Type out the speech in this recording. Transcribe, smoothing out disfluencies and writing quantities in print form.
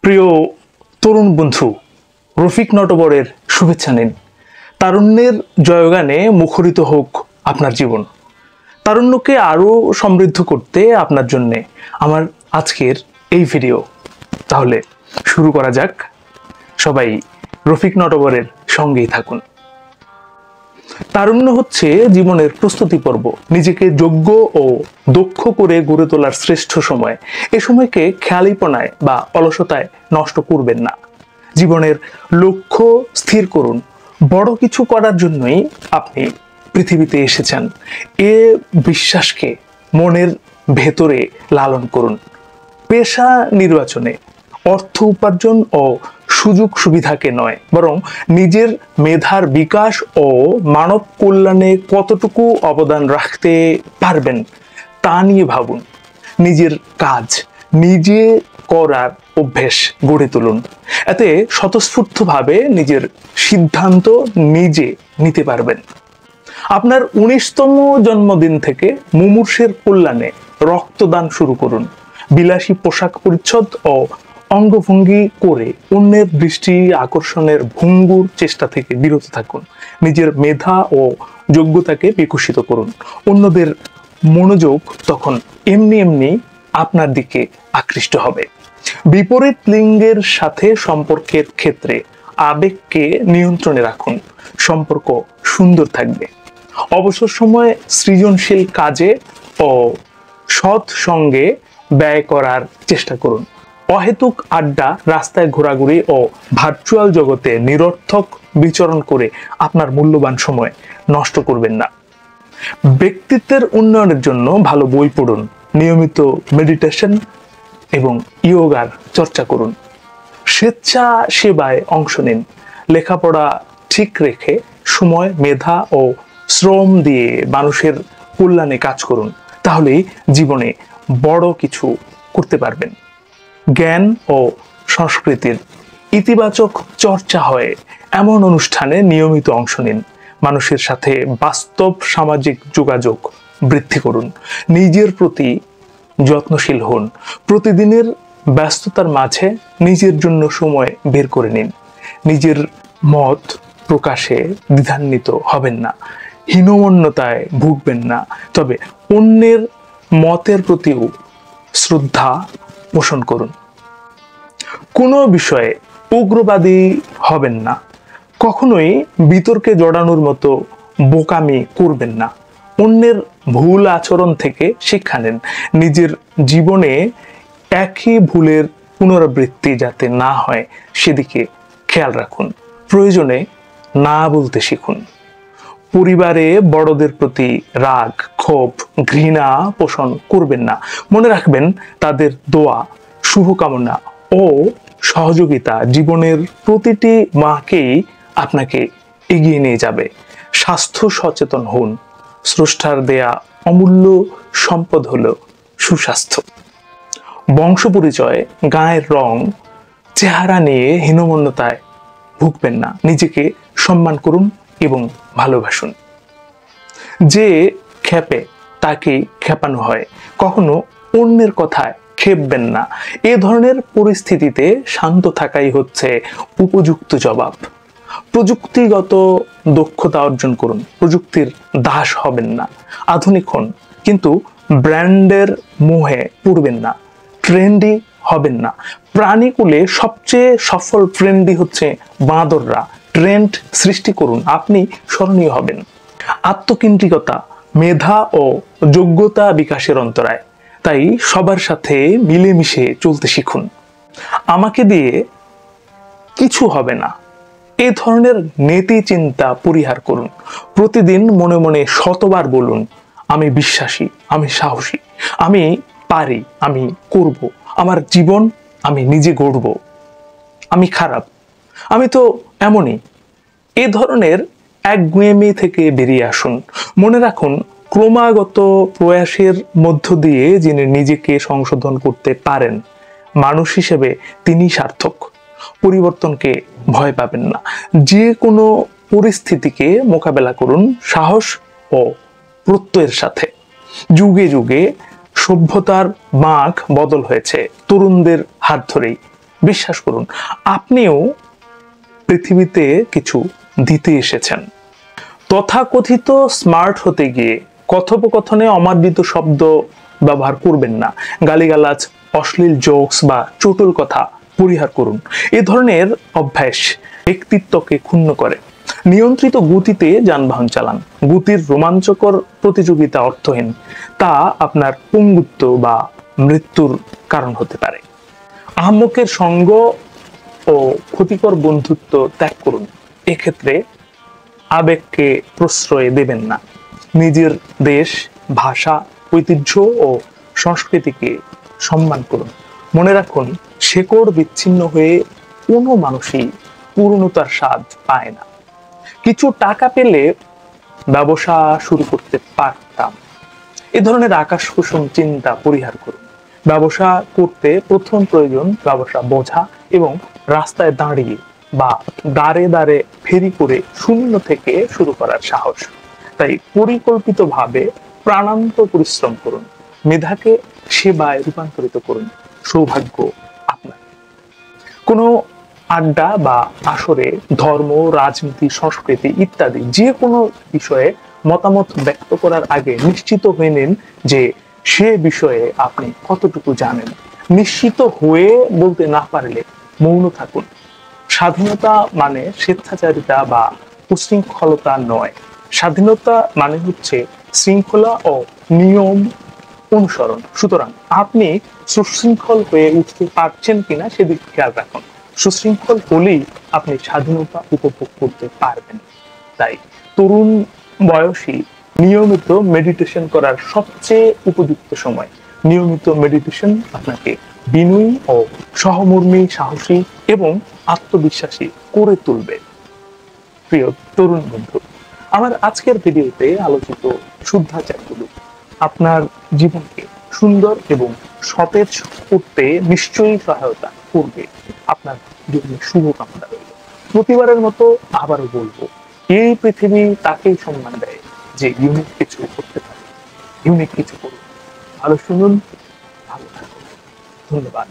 প্রিয় তরুণ বন্ধু, রফিক নটবরের শুভেচ্ছা নিন। তারুণ্যের জয়গানে মুখরিত হোক আপনার জীবন। তারুণ্যকে আরও সমৃদ্ধ করতে আপনার জন্যে আমার আজকের এই ভিডিও। তাহলে শুরু করা যাক। সবাই রফিক নটবরের সঙ্গেই থাকুন। তারুণ্য হচ্ছে জীবনের প্রস্তুতি পর্ব, নিজেকে যোগ্য ও দক্ষ করে গড়ে তোলার শ্রেষ্ঠ সময়। এ সময়কে খেয়ালিপনায় বা অলসতায় নষ্ট করবেন না। জীবনের লক্ষ্য স্থির করুন। বড় কিছু করার জন্যই আপনি পৃথিবীতে এসেছেন, এ বিশ্বাসকে মনের ভেতরে লালন করুন। পেশা নির্বাচনে অর্থ উপার্জন ও সুযোগ সুবিধাকে নয়, বরং নিজের মেধার বিকাশ ও মানব কল্যাণে কতটুকু অবদান রাখতে পারবেন তা নিয়ে ভাবুন। নিজের কাজ নিজে করার অভ্যেস গড়ে তুলুন। এতে স্বতঃস্ফূর্তভাবে নিজের সিদ্ধান্ত নিজে নিতে পারবেন। আপনার 19তম জন্মদিন থেকে মুমূর্ষের কল্যাণে রক্তদান শুরু করুন। বিলাসী পোশাক পরিচ্ছদ ও অঙ্গভঙ্গি করে অন্যের দৃষ্টি আকর্ষণের ভঙ্গুর চেষ্টা থেকে বিরত থাকুন। নিজের মেধা ও যোগ্যতাকে বিকশিত করুন। অন্যদের মনোযোগ তখন এমনি এমনি আপনার দিকে আকৃষ্ট হবে। বিপরীত লিঙ্গের সাথে সম্পর্কের ক্ষেত্রে আবেগকে নিয়ন্ত্রণে রাখুন। সম্পর্ক সুন্দর থাকবে। অবসর সময়ে সৃজনশীল কাজে ও সৎ সঙ্গে ব্যয় করার চেষ্টা করুন। অহেতুক আড্ডা, রাস্তায় ঘোরাঘুরি ও ভার্চুয়াল জগতে নিরর্থক বিচরণ করে আপনার মূল্যবান সময় নষ্ট করবেন না। ব্যক্তিত্বের উন্নয়নের জন্য ভালো বই পড়ুন। নিয়মিত মেডিটেশন এবং ইয়োগার চর্চা করুন। স্বেচ্ছা সেবায় অংশ নিন। লেখাপড়া ঠিক রেখে সময়, মেধা ও শ্রম দিয়ে মানুষের কল্যাণে কাজ করুন। তাহলেই জীবনে বড় কিছু করতে পারবেন। জ্ঞান ও সংস্কৃতির ইতিবাচক চর্চা হয় এমন অনুষ্ঠানে নিয়মিত অংশ নিন। মানুষের সাথে বাস্তব সামাজিক যোগাযোগ বৃদ্ধি করুন। নিজের প্রতি যত্নশীল হন। প্রতিদিনের ব্যস্ততার মাঝে নিজের জন্য সময় বের করে নিন। নিজের মত প্রকাশে দ্বিধান্বিত হবেন না। হীনমন্যতায় ভুগবেন না। তবে অন্যের মতের প্রতিও শ্রদ্ধা পোষণ করুন। কোনো বিষয়ে উগ্রবাদী হবেন না। কখনোই বিতর্কে জড়ানোর মতো বোকামি করবেন না। অন্যের ভুল আচরণ থেকে শিক্ষা নেন। নিজের জীবনে একই ভুলের পুনরাবৃত্তি যাতে না হয় সেদিকে খেয়াল রাখুন। প্রয়োজনে না বলতে শিখুন। পরিবারে বড়দের প্রতি রাগ, ক্ষোভ, ঘৃণা পোষণ করবেন না। মনে রাখবেন, তাদের দোয়া, শুভকামনা ও সহযোগিতা জীবনের প্রতিটি মাকেই আপনাকে এগিয়ে নিয়ে যাবে। স্বাস্থ্য সচেতন হন। স্রষ্টার দেয়া অমূল্য সম্পদ হলো সুস্বাস্থ্য। বংশ পরিচয়, গায়ের রং, চেহারা নিয়ে হীনমন্যতায় ভুগবেন না। নিজেকে সম্মান করুন এবং ভালোবাসুন। যে ক্ষেপে তাকে খেপানো হয়। কখনো অন্যের কথায় খেপবেন না। এ ধরনের পরিস্থিতিতে শান্ত থাকাই হচ্ছে উপযুক্ত জবাব। প্রযুক্তিগত দক্ষতা অর্জন করুন। প্রযুক্তির দাস হবেন না। আধুনিক হন, কিন্তু ব্র্যান্ডের মোহে পড়বেন না। ট্রেন্ডি হবেন না। প্রাণীকুলে সবচেয়ে সফল ট্রেন্ডি হচ্ছে বাঁদররা। ট্রেন্ড সৃষ্টি করুন, আপনি স্মরণীয় হবেন। আত্মকেন্দ্রিকতা মেধা ও যোগ্যতা বিকাশের অন্তরায়। তাই সবার সাথে মিলেমিশে চলতে শিখুন। আমাকে দিয়ে কিছু হবে না, এ ধরনের নেতি চিন্তা পরিহার করুন। প্রতিদিন মনে মনে শতবার বলুন, আমি বিশ্বাসী, আমি সাহসী, আমি পারি, আমি করব, আমার জীবন আমি নিজে গড়ব, আমি খারাপ, আমি তো এমনই। এ ধরনের একগুঁয়েমি থেকে বেরিয়ে আসুন। মনে রাখুন, ক্রমাগত প্রয়াসের মধ্য দিয়ে যিনি নিজেকে সংশোধন করতে পারেন, মানুষ হিসেবে তিনি সার্থক। পরিবর্তনকে ভয় পাবেন না। যে কোনো পরিস্থিতিকে মোকাবেলা করুন সাহস ও প্রত্যয়ের সাথে। যুগে যুগে সভ্যতার মার্গ বদল হয়েছে তরুণদের হাত ধরেই। বিশ্বাস করুন, আপনিও পৃথিবীতে কিছু দিতে এসেছেন। তথাকথিত স্মার্ট হতে গিয়ে কথোপকথনে অমার্জিত শব্দ ব্যবহার করবেন না। গালিগালাজ, অশ্লীল জোকস বা চটুল কথা পরিহার করুন। এ ধরনের অভ্যাস ব্যক্তিত্বকে ক্ষুণ্ণ করে। নিয়ন্ত্রিত গতিতে যানবাহন চালান। গতির রোমাঞ্চকর প্রতিযোগিতা অর্থহীন, তা আপনার পঙ্গুত্ব বা মৃত্যুর কারণ হতে পারে। আহম্মকের সঙ্গ ও ক্ষতিকর বন্ধুত্ব ত্যাগ করুন। এক্ষেত্রে আবেগকে প্রশ্রয় দেবেন না। নিজের দেশ, ভাষা, ঐতিহ্য ও সংস্কৃতিকে সম্মান করুন। মনে রাখুন, শেকড় বিচ্ছিন্ন হয়ে কোনো মানুষই পূর্ণতার স্বাদ পায় না। কিছু টাকা পেলে ব্যবসা শুরু করতে পারতাম, এ ধরনের আকাশ কুসুম চিন্তা পরিহার করুন। ব্যবসা করতে প্রথম প্রয়োজন ব্যবসা বোঝা এবং রাস্তায় দাঁড়িয়ে বা দাঁড়ে দাঁড়ে ফেরি করে শূন্য থেকে শুরু করার সাহস। তাই পরিকল্পিতভাবে প্রাণান্ত পরিশ্রম করুন। মেধাকে সেবায় রূপান্তরিত করুন। সৌভাগ্য আপনার। কোনো আড্ডা বা আসরে ধর্ম, রাজনীতি, সংস্কৃতি ইত্যাদি যে কোনো বিষয়ে মতামত ব্যক্ত করার আগে নিশ্চিত হয়ে নিন যে সে বিষয়ে আপনি কতটুকু জানেন। নিশ্চিত হয়ে বলতে না পারলে মৌন থাকুন। স্বাধীনতা মানে স্বেচ্ছাচারিতা বা উশৃঙ্খলতা নয়। স্বাধীনতা মানে হচ্ছে শৃঙ্খলা ও নিয়ম অনুসরণ। সুতরাং আপনি সুশৃঙ্খল হয়ে উঠতে পারছেন কিনা সেদিক খেয়াল রাখুন। সুশৃঙ্খল হলেই আপনি স্বাধীনতা উপভোগ করতে পারবেন। তাই তরুণ বয়সী নিয়মিত মেডিটেশন করার সবচেয়ে উপযুক্ত সময়। নিয়মিত মেডিটেশন আপনাকে বিনয়ী ও সহমর্মী, সাহসী এবং আত্মবিশ্বাসী করে তুলবে। প্রিয় তরুণ বন্ধু, আমার আজকের ভিডিওতে আলোচিত শুদ্ধাচারগুলো আপনার জীবনকে সুন্দর এবং সতেজ করতে নিশ্চয়ই সহায়তা করবে। আপনার জীবনে শুভকামনা রইল। প্রতিবারের মতো আবারও বলবো, এই পৃথিবী তাকেই সম্মান দেয় যে ইউনিক কিছু করতে পারে। ইউনিক কিছু করুন, ভালো শুনুন, ভালো থাকুন। ধন্যবাদ।